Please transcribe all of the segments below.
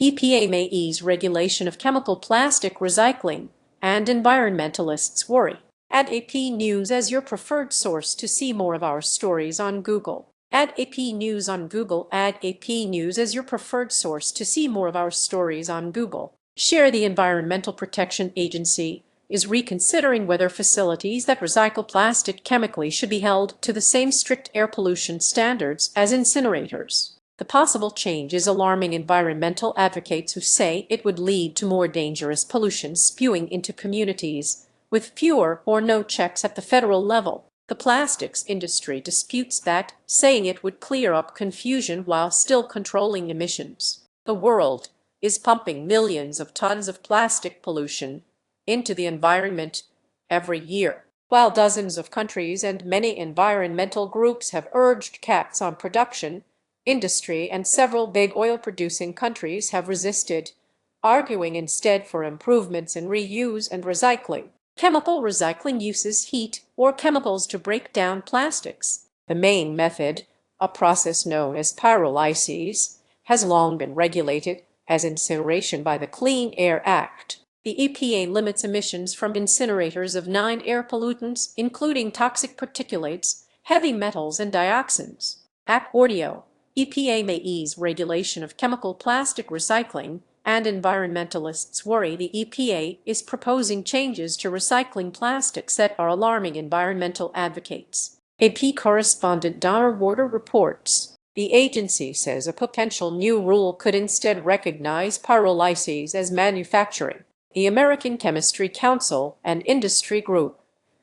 EPA may ease regulation of chemical plastic recycling, and environmentalists worry. Add AP News as your preferred source to see more of our stories on Google. Add AP News on Google. Add AP News as your preferred source to see more of our stories on Google. Share. The Environmental Protection Agency is reconsidering whether facilities that recycle plastic chemically should be held to the same strict air pollution standards as incinerators. The possible change is alarming environmental advocates who say it would lead to more dangerous pollution spewing into communities, with fewer or no checks at the federal level. The plastics industry disputes that, saying it would clear up confusion while still controlling emissions. The world is pumping millions of tons of plastic pollution into the environment every year. While dozens of countries and many environmental groups have urged caps on production, industry and several big oil-producing countries have resisted, arguing instead for improvements in reuse and recycling. Chemical recycling uses heat or chemicals to break down plastics. The main method, a process known as pyrolysis, has long been regulated as incineration by the Clean Air Act. The EPA limits emissions from incinerators of 9 air pollutants, including toxic particulates, heavy metals, and dioxins. App Audio. EPA may ease regulation of chemical plastic recycling, and environmentalists worry. The EPA is proposing changes to recycling plastics that are alarming environmental advocates. AP correspondent Donna Warder reports. The agency says a potential new rule could instead recognize pyrolysis as manufacturing. The American Chemistry Council, an industry group,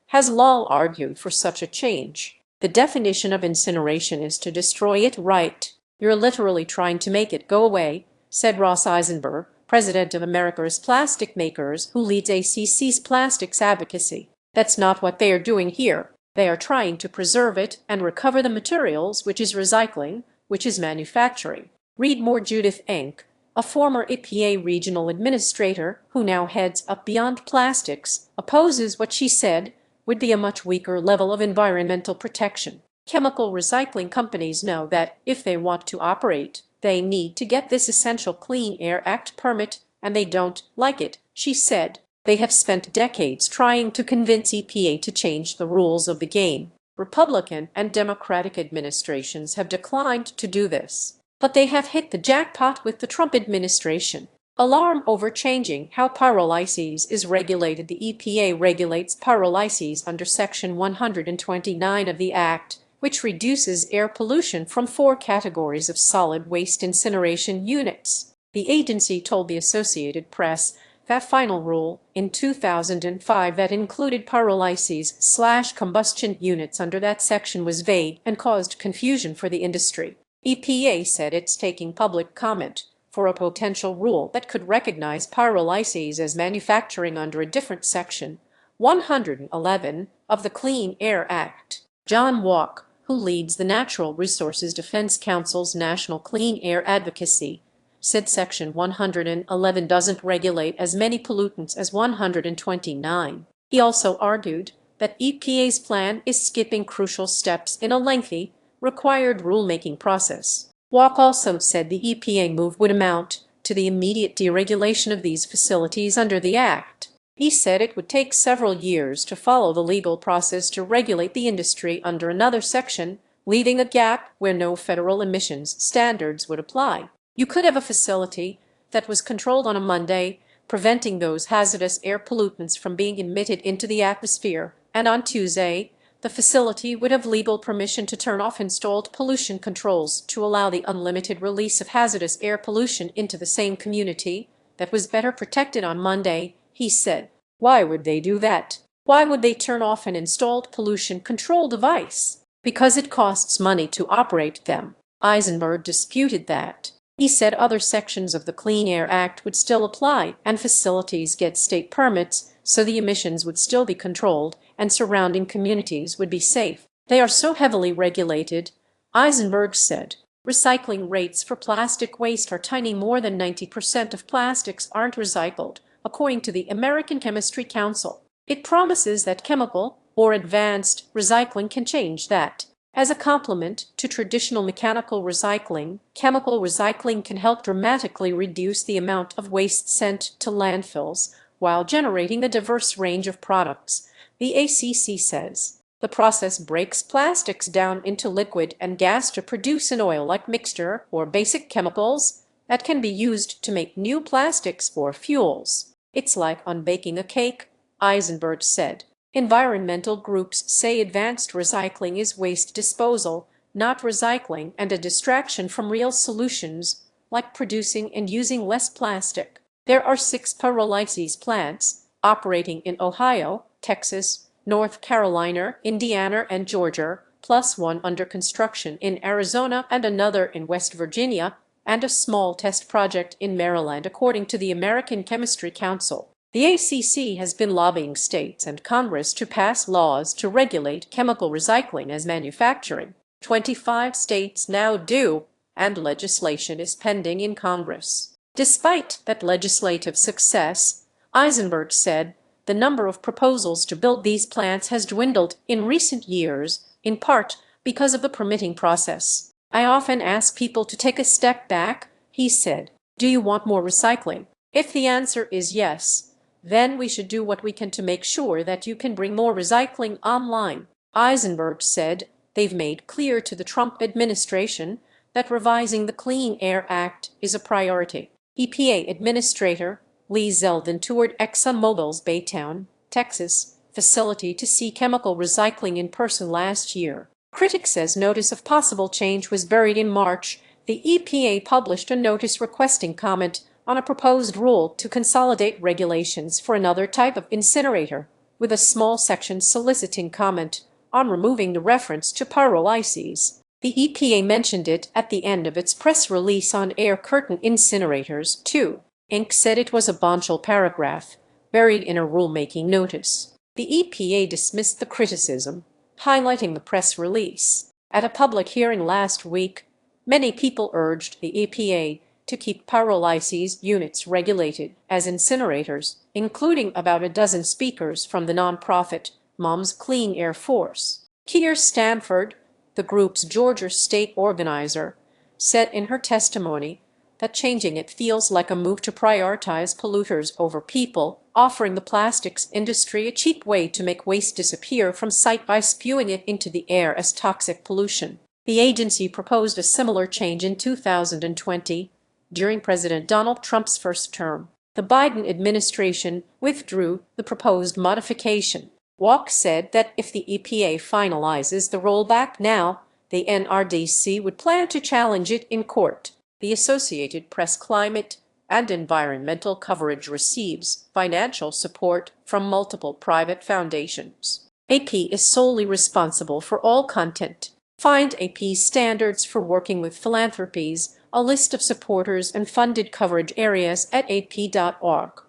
has long argued for such a change. The definition of incineration is to destroy it. Right. You're literally trying to make it go away, said Ross Eisenberg, president of America's Plastic Makers, who leads ACC's plastics advocacy. That's not what they are doing here. They are trying to preserve it and recover the materials, which is recycling, which is manufacturing. Read more. Judith Enck, a former EPA regional administrator who now heads up Beyond Plastics, opposes what she said would be a much weaker level of environmental protection. Chemical recycling companies know that if they want to operate, they need to get this essential Clean Air Act permit, and they don't like it, she said. They have spent decades trying to convince EPA to change the rules of the game. Republican and Democratic administrations have declined to do this, but they have hit the jackpot with the Trump administration. Alarm over changing how pyrolysis is regulated. The EPA regulates pyrolysis under Section 129 of the Act, which reduces air pollution from 4 categories of solid waste incineration units. The agency told the Associated Press that final rule in 2005 that included pyrolysis/combustion units under that section was vague and caused confusion for the industry. EPA said it's taking public comment for a potential rule that could recognize pyrolysis as manufacturing under a different section, 111, of the Clean Air Act. John Walk, who leads the Natural Resources Defense Council's National Clean Air Advocacy, said Section 111 doesn't regulate as many pollutants as 129. He also argued that EPA's plan is skipping crucial steps in a lengthy, required rulemaking process. Walk also said the EPA move would amount to the immediate deregulation of these facilities under the Act. He said it would take several years to follow the legal process to regulate the industry under another section, leaving a gap where no federal emissions standards would apply. You could have a facility that was controlled on a Monday, preventing those hazardous air pollutants from being emitted into the atmosphere, and on Tuesday, the facility would have legal permission to turn off installed pollution controls to allow the unlimited release of hazardous air pollution into the same community that was better protected on Monday, he said. Why would they do that? Why would they turn off an installed pollution control device? Because it costs money to operate them. Eisenberg disputed that. He said other sections of the Clean Air Act would still apply, and facilities get state permits, so the emissions would still be controlled and surrounding communities would be safe. They are so heavily regulated, Eisenberg said. Recycling rates for plastic waste are tiny. More than 90% of plastics aren't recycled, according to the American Chemistry Council. It promises that chemical or advanced recycling can change that, As a complement to traditional mechanical recycling, chemical recycling can help dramatically reduce the amount of waste sent to landfills while generating a diverse range of products, the ACC says. The process breaks plastics down into liquid and gas to produce an oil-like mixture or basic chemicals that can be used to make new plastics or fuels. It's like unbaking a cake, Eisenberg said. Environmental groups say advanced recycling is waste disposal, not recycling, and a distraction from real solutions like producing and using less plastic. There are 6 pyrolysis plants operating in Ohio, Texas, North Carolina, Indiana, and Georgia, plus one under construction in Arizona and another in West Virginia, and a small test project in Maryland, according to the American Chemistry Council. The ACC has been lobbying states and Congress to pass laws to regulate chemical recycling as manufacturing. 25 states now do, and legislation is pending in Congress. Despite that legislative success, Eisenberg said, the number of proposals to build these plants has dwindled in recent years, in part because of the permitting process. I often ask people to take a step back, he said. Do you want more recycling? If the answer is yes, then we should do what we can to make sure that you can bring more recycling online. Eisenberg said they've made clear to the Trump administration that revising the Clean Air Act is a priority. EPA Administrator Lee Zeldin toured ExxonMobil's Baytown, Texas, facility to see chemical recycling in person last year. Critics says notice of possible change was buried in March. The EPA published a notice requesting comment on a proposed rule to consolidate regulations for another type of incinerator, with a small section soliciting comment on removing the reference to pyrolyses. The EPA mentioned it at the end of its press release on air curtain incinerators, too. Inc. said it was a bombshell paragraph, buried in a rulemaking notice. The EPA dismissed the criticism, highlighting the press release. At a public hearing last week, many people urged the EPA to keep pyrolysis units regulated as incinerators, including about a dozen speakers from the nonprofit Moms Clean Air Force. Keir Stanford, the group's Georgia state organizer, said in her testimony that changing it feels like a move to prioritize polluters over people, offering the plastics industry a cheap way to make waste disappear from site by spewing it into the air as toxic pollution. The agency proposed a similar change in 2020 during President Donald Trump's first term. The Biden administration withdrew the proposed modification. Walk said that if the EPA finalizes the rollback now, the NRDC would plan to challenge it in court. The Associated Press climate and environmental coverage receives financial support from multiple private foundations. AP is solely responsible for all content. Find AP's standards for working with philanthropies, a list of supporters and funded coverage areas at ap.org.